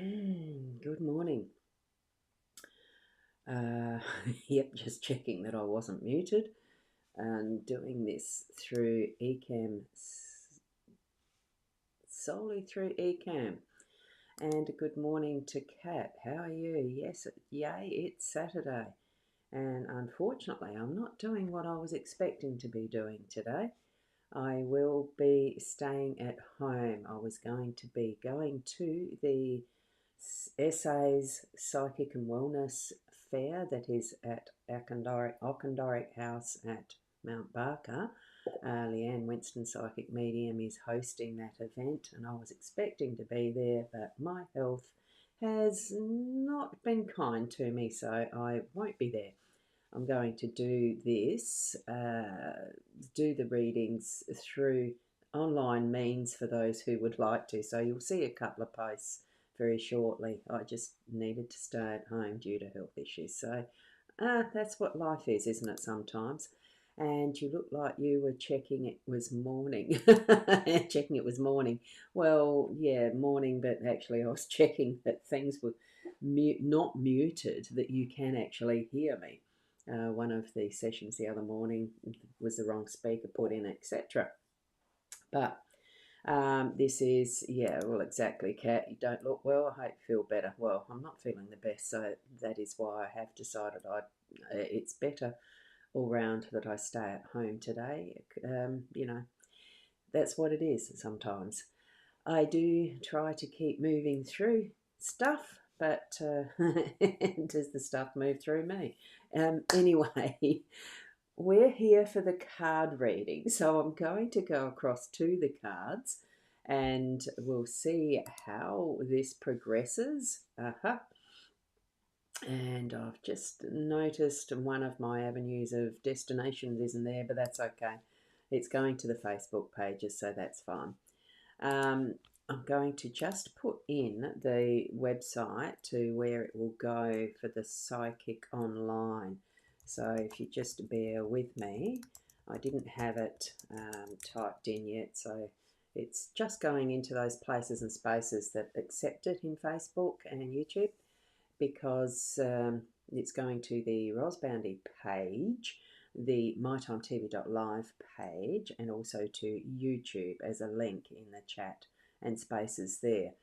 Good morning. Uh, yep, just checking that I wasn't muted and doing this through Ecamm, solely through Ecamm. And good morning to Kat. How are you? Yes, yay, it's Saturday. And unfortunately, I'm not doing what I was expecting to be doing today. I will be staying at home. I was going to be going to the Essays Psychic and Wellness Fair that is at Auchendoric House at Mount Barker. Leanne Winston Psychic Medium is hosting that event, and I was expecting to be there, but my health has not been kind to me, so I won't be there. I'm going to do this, do the readings through online means for those who would like to. So you'll see a couple of posts very shortly. I just needed to stay at home due to health issues. So that's what life is, isn't it, sometimes? And you look like you were checking it was morning. Checking it was morning. Well, yeah, morning, but actually I was checking that things were not muted, that you can actually hear me. One of the sessions the other morning was the wrong speaker put in, etc. But this is, yeah, well, exactly, Kat. You don't look well. I hope you feel better. Well, I'm not feeling the best, so that is why I have decided it's better all round that I stay at home today. That's what it is sometimes. I do try to keep moving through stuff, but does the stuff move through me? Anyway, we're here for the card reading, so I'm going to go across to the cards and we'll see how this progresses. And I've just noticed one of my avenues of destinations isn't there, but that's okay. It's going to the Facebook pages, so that's fine. I'm going to just put in the website to where it will go for the Psychic Online. So if you just bear with me, I didn't have it typed in yet, so it's just going into those places and spaces that accept it in Facebook and YouTube, because it's going to the rosboundy page, the mytimetv.live page, and also to YouTube as a link in the chat and spaces there.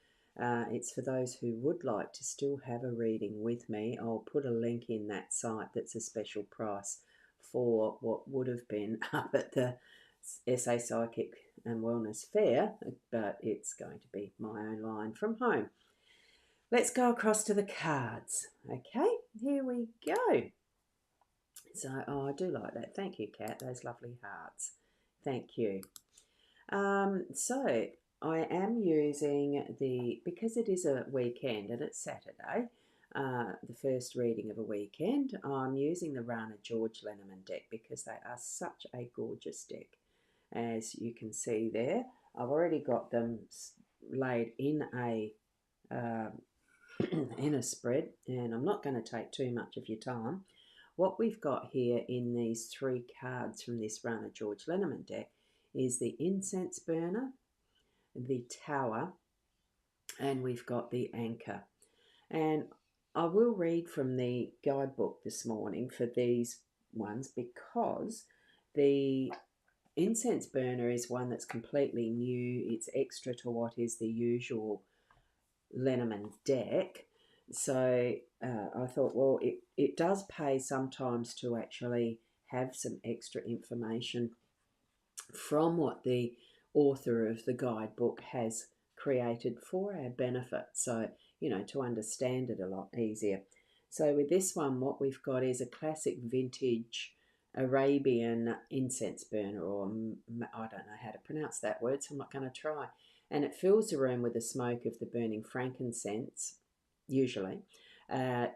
It's for those who would like to still have a reading with me. I'll put a link in that site that's a special price for what would have been up at the SA Psychic and Wellness Fair, but it's going to be my own line from home. Let's go across to the cards. Okay, here we go. So, I do like that. Thank you, Kat. Those lovely hearts. Thank you. So I am using because it is a weekend and it's Saturday, the first reading of a weekend, I'm using the Rana George Lenormand deck because they are such a gorgeous deck. As you can see there, I've already got them laid in a in a spread, and I'm not going to take too much of your time. What we've got here in these three cards from this Rana George Lenormand deck is the incense burner, the tower, and we've got the anchor. And I will read from the guidebook this morning for these ones because the incense burner is one that's completely new. It's extra to what is the usual Lenormand deck. So I thought, well, it does pay sometimes to actually have some extra information from what the author of the guidebook has created for our benefit. So, to understand it a lot easier. So with this one, what we've got is a classic vintage Arabian incense burner, or I don't know how to pronounce that word, so I'm not going to try. And it fills the room with the smoke of the burning frankincense, usually,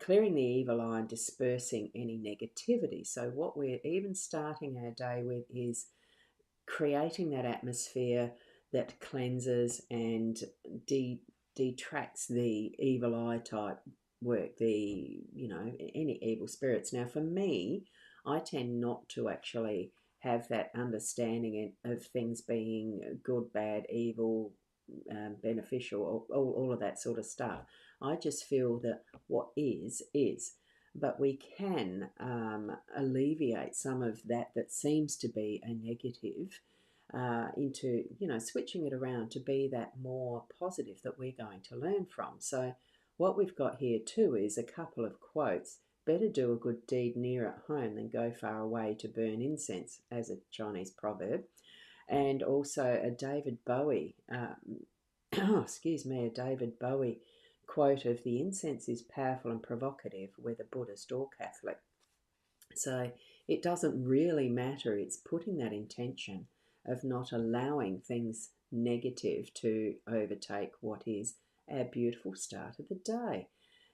clearing the evil eye and dispersing any negativity. So what we're even starting our day with is creating that atmosphere that cleanses and detracts the evil eye type work, any evil spirits. Now, for me, I tend not to actually have that understanding of things being good, bad, evil, beneficial, all of that sort of stuff. I just feel that what is. But we can alleviate some of that seems to be a negative into, switching it around to be that more positive that we're going to learn from. So what we've got here too is a couple of quotes. Better do a good deed near at home than go far away to burn incense, as a Chinese proverb. And also a David Bowie, a David Bowie quote of the incense is powerful and provocative, whether Buddhist or Catholic. So it doesn't really matter. It's putting that intention of not allowing things negative to overtake what is our beautiful start of the day.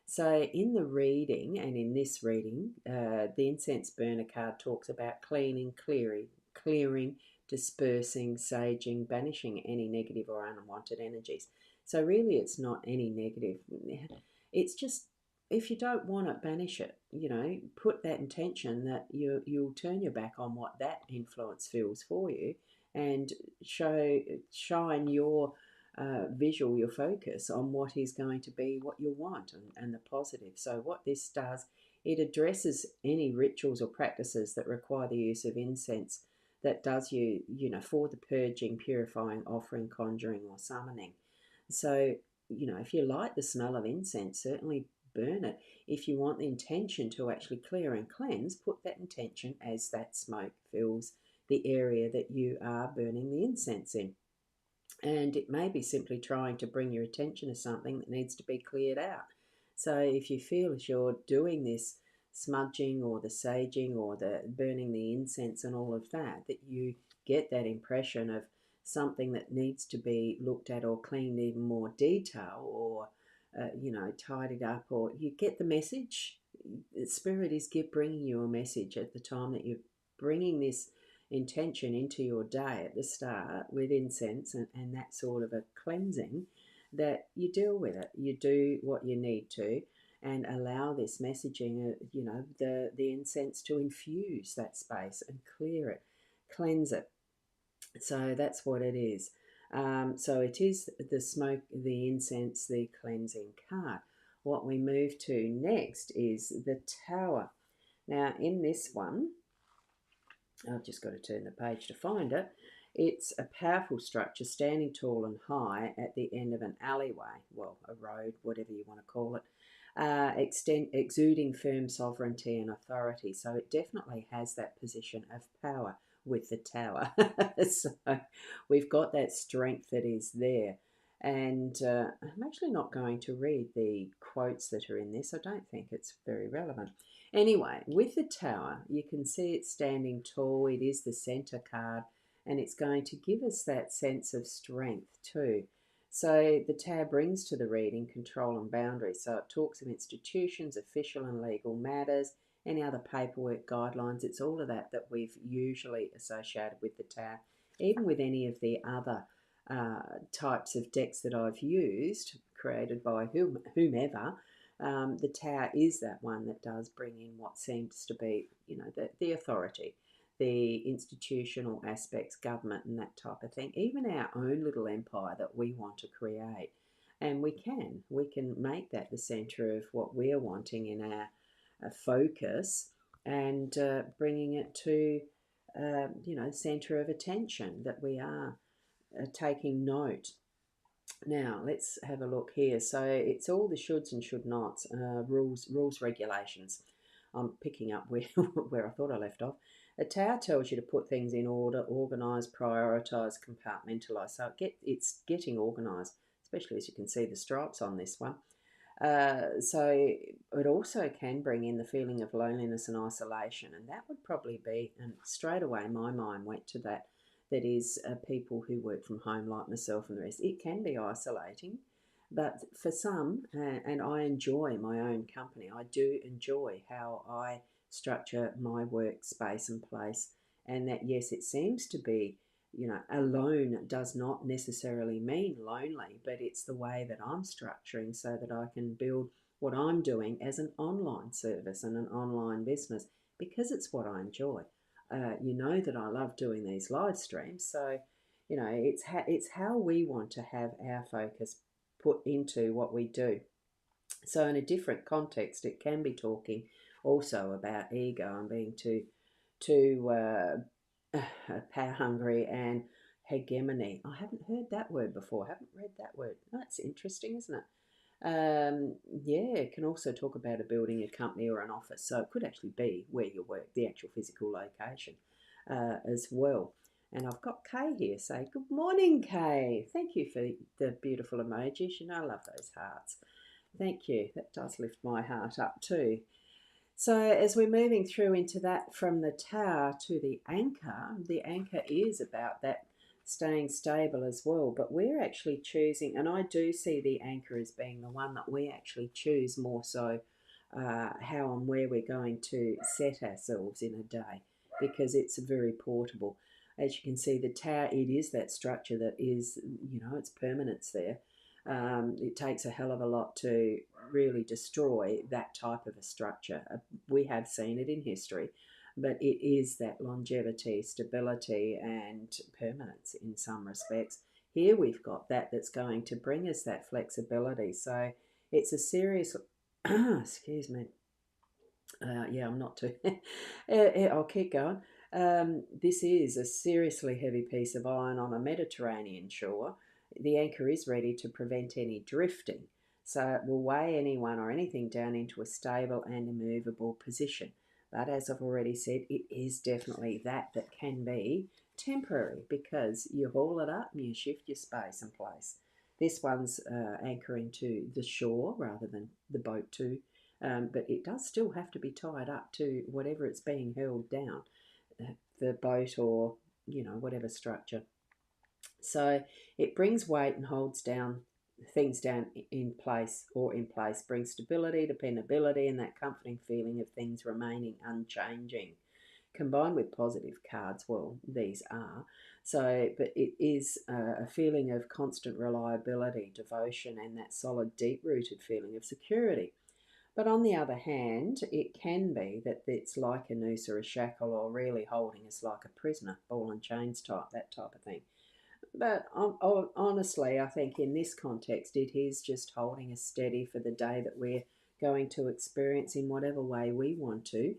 So in the reading, and in this reading, the incense burner card talks about cleaning, clearing, dispersing, saging, banishing any negative or unwanted energies. So really it's not any negative. It's just, if you don't want it, banish it. Put that intention that you'll turn your back on what that influence feels for you, and shine your your focus on what is going to be what you want, and the positive. So what this does, it addresses any rituals or practices that require the use of incense that does for the purging, purifying, offering, conjuring, or summoning. So, if you like the smell of incense, certainly burn it. If you want the intention to actually clear and cleanse, put that intention as that smoke fills the area that you are burning the incense in. And it may be simply trying to bring your attention to something that needs to be cleared out. So if you feel as you're doing this smudging or the saging or the burning the incense and all of that, that you get that impression of something that needs to be looked at or cleaned in more detail, or tidied up, or you get the message. The Spirit is bringing you a message at the time that you're bringing this intention into your day at the start with incense and that sort of a cleansing, that you deal with it. You do what you need to, and allow this messaging, the incense to infuse that space and clear it, cleanse it. So that's what it is. So it is the smoke, the incense, the cleansing card. What we move to next is the tower. Now, in this one, I've just got to turn the page to find it. It's a powerful structure standing tall and high at the end of an alleyway, well, a road, whatever you want to call it, exuding firm sovereignty and authority. So it definitely has that position of power with the tower. So we've got that strength that is there. And I'm actually not going to read the quotes that are in this. I don't think it's very relevant. Anyway, with the tower, you can see it standing tall. It is the centre card, and it's going to give us that sense of strength too. So the tower brings to the reading control and boundary. So it talks of institutions, official and legal matters, any other paperwork, guidelines. It's all of that we've usually associated with the tower. Even with any of the other types of decks that I've used, created by whomever, the tower is that one that does bring in what seems to be, the authority, the institutional aspects, government and that type of thing, even our own little empire that we want to create. And we can make that the centre of what we're wanting in our focus, and bringing it to, centre of attention, that we are taking note. Now, let's have a look here. So it's all the shoulds and should nots, rules, regulations. I'm picking up where, where I thought I left off. A tower tells you to put things in order, organise, prioritise, compartmentalise. So it's getting organised, especially as you can see the stripes on this one. So it also can bring in the feeling of loneliness and isolation, and that would probably be, and straight away my mind went to that. That is, people who work from home like myself and the rest. It can be isolating, but for some, and I enjoy my own company. I do enjoy how I structure my workspace and place, and that, yes, it seems to be, alone does not necessarily mean lonely, but it's the way that I'm structuring so that I can build what I'm doing as an online service and an online business, because it's what I enjoy. That I love doing these live streams, so it's how we want to have our focus put into what we do. So in a different context, it can be talking also about ego and being too power hungry and hegemony. I haven't heard that word before. I haven't read that word. That's interesting, isn't it? Yeah, it can also talk about a building, a company, or an office. So it could actually be where you work, the actual physical location as well. And I've got Kay here. Say good morning, Kay. Thank you for the beautiful emojis. You know, I love those hearts. Thank you. That does lift my heart up too. So as we're moving through into that from the tower to the anchor is about that staying stable as well. But we're actually choosing, and I do see the anchor as being the one that we actually choose more so how and where we're going to set ourselves in a day, because it's very portable. As you can see, the tower, it is that structure that is, it's permanence there. It takes a hell of a lot to really destroy that type of a structure. We have seen it in history, but it is that longevity, stability, and permanence in some respects. Here we've got that's going to bring us that flexibility. So it's a serious, excuse me, yeah, I'm not too. I'll keep going. This is a seriously heavy piece of iron on a Mediterranean shore. The anchor is ready to prevent any drifting, so it will weigh anyone or anything down into a stable and immovable position. But as I've already said, it is definitely that can be temporary, because you haul it up and you shift your space and place. This one's anchoring to the shore rather than the boat too, but it does still have to be tied up to whatever it's being held down, the boat or whatever structure. So it brings weight and holds down things down in place, brings stability, dependability, and that comforting feeling of things remaining unchanging, combined with positive cards. Well, these are. So, but it is a feeling of constant reliability, devotion, and that solid, deep-rooted feeling of security. But on the other hand, it can be that it's like a noose or a shackle, or really holding us like a prisoner, ball and chains type, that type of thing. But honestly, I think in this context, it is just holding us steady for the day that we're going to experience in whatever way we want to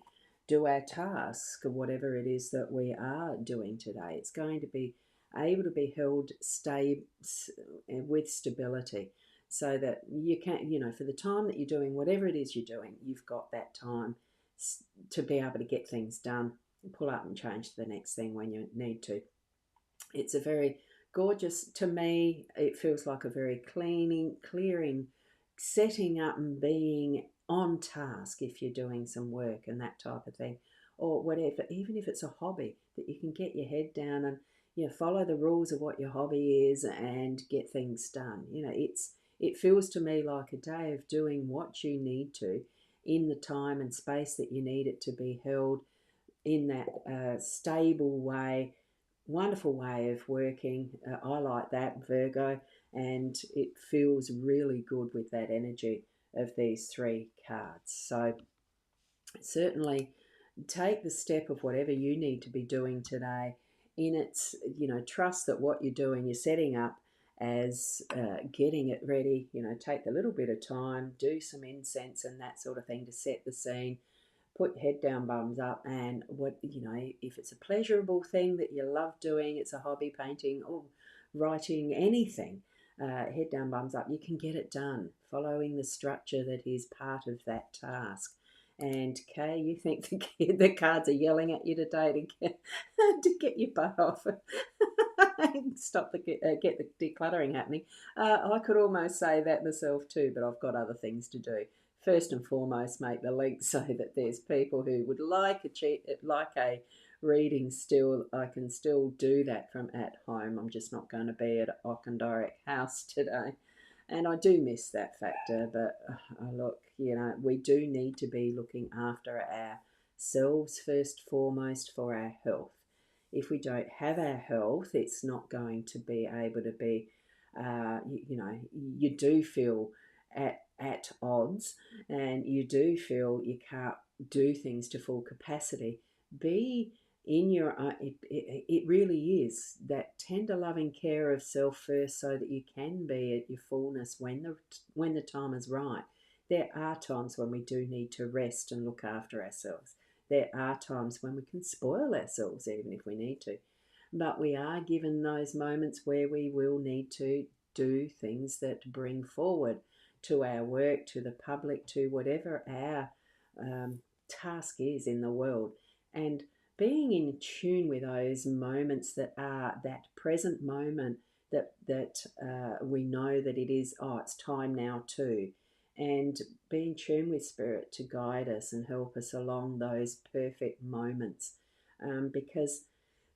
do our task, or whatever it is that we are doing today. It's going to be able to be held with stability, so that you can, for the time that you're doing whatever it is you're doing, you've got that time to be able to get things done, pull up and change to the next thing when you need to. It's a very gorgeous, to me, it feels like a very clearing, setting up and being on task if you're doing some work and that type of thing, or whatever, even if it's a hobby, that you can get your head down and follow the rules of what your hobby is and get things done. It feels to me like a day of doing what you need to in the time and space that you need it to be held in that stable way. Wonderful way of working. I like that, Virgo, and it feels really good with that energy of these three cards. So certainly take the step of whatever you need to be doing today. In its, trust that what you're doing, you're setting up as getting it ready. Take a little bit of time, do some incense and that sort of thing to set the scene. Put head down, bums up, and if it's a pleasurable thing that you love doing, it's a hobby, painting or writing, anything, head down, bums up, you can get it done following the structure that is part of that task. And Kay, you think the cards are yelling at you today to get to get your butt off, stop get the decluttering happening. I could almost say that myself too, but I've got other things to do. First and foremost, make the link so that there's people who would like a reading still. I can still do that from at home. I'm just not going to be at Auchendirect House today. And I do miss that factor, but look, we do need to be looking after ourselves first and foremost for our health. If we don't have our health, it's not going to be able to be, you do feel at odds, and you do feel you can't do things to full capacity. Be in your it really is that tender loving care of self first, so that you can be at your fullness when the time is right. There are times when we do need to rest and look after ourselves. There are times when we can spoil ourselves even if we need to. But we are given those moments where we will need to do things that bring forward to our work, to the public, to whatever our task is in the world. And being in tune with those moments that are that present moment that we know that it is, oh, it's time now too. And be in tune with Spirit to guide us and help us along those perfect moments. Because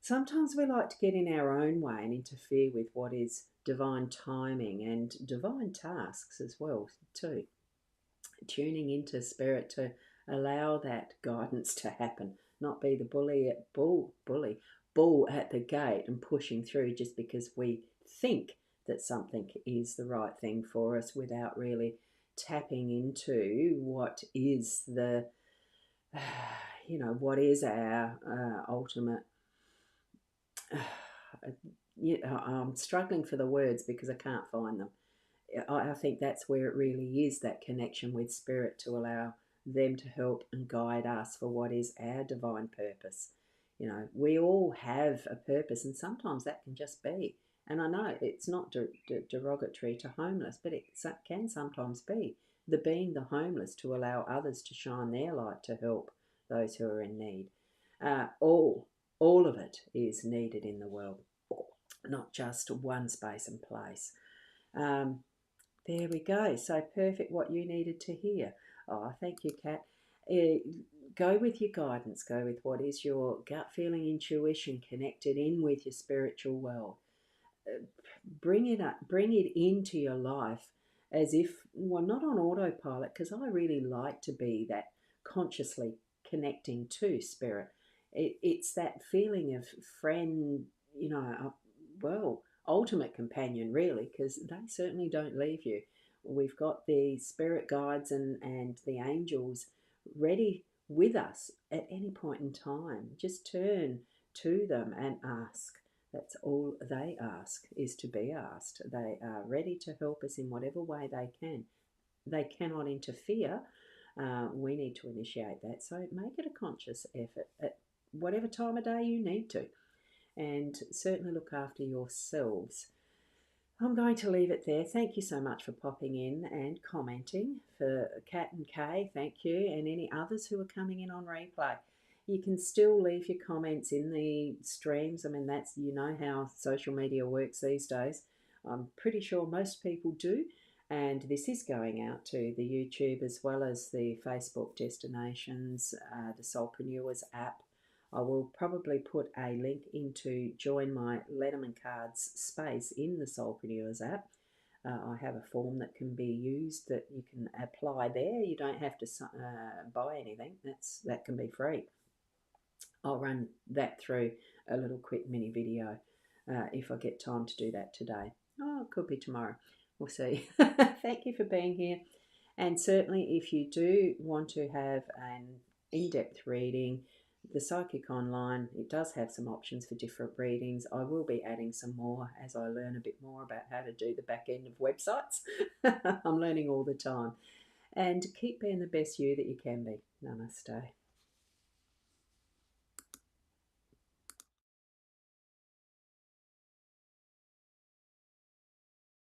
sometimes we like to get in our own way and interfere with what is divine timing and divine tasks as well too. Tuning into Spirit to allow that guidance to happen, not be the bull at the gate and pushing through just because we think that something is the right thing for us without really tapping into what is the what is our ultimate I'm struggling for the words because I can't find them. I think that's where it really is, that connection with Spirit to allow them to help and guide us for what is our divine purpose. We all have a purpose, and sometimes that can just be, and I know it's not derogatory to homeless, but it can sometimes be the being the homeless to allow others to shine their light to help those who are in need. All of it is needed in the world, not just one space and place. There we go. So perfect what you needed to hear. Oh, thank you, Kat. Go with your guidance. Go with what is your gut feeling, intuition, connected in with your spiritual world. Bring it up. Bring it into your life as if, well, not on autopilot, because I really like to be that consciously connecting to Spirit. It's that feeling of friend, ultimate companion, really, because they certainly don't leave you. We've got the spirit guides and the angels ready with us at any point in time. Just turn to them and ask. That's all they ask, is to be asked. They are ready to help us in whatever way they can. They cannot interfere. We need to initiate that. So make it a conscious effort at whatever time of day you need to. And certainly look after yourselves. I'm going to leave it there. Thank you so much for popping in and commenting. For Kat and Kay, thank you. And any others who are coming in on replay. You can still leave your comments in the streams. I mean, that's, how social media works these days. I'm pretty sure most people do. And this is going out to the YouTube as well as the Facebook destinations, the Soulpreneurs app. I will probably put a link into join my Lenormand cards space in the Soulpreneurs app. I have a form that can be used that you can apply there. You don't have to buy anything. That can be free. I'll run that through a little quick mini video if I get time to do that today. Oh, it could be tomorrow. We'll see. Thank you for being here. And certainly if you do want to have an in-depth reading, the Psychic Online, it does have some options for different readings. I will be adding some more as I learn a bit more about how to do the back end of websites. I'm learning all the time. And keep being the best you that you can be. Namaste.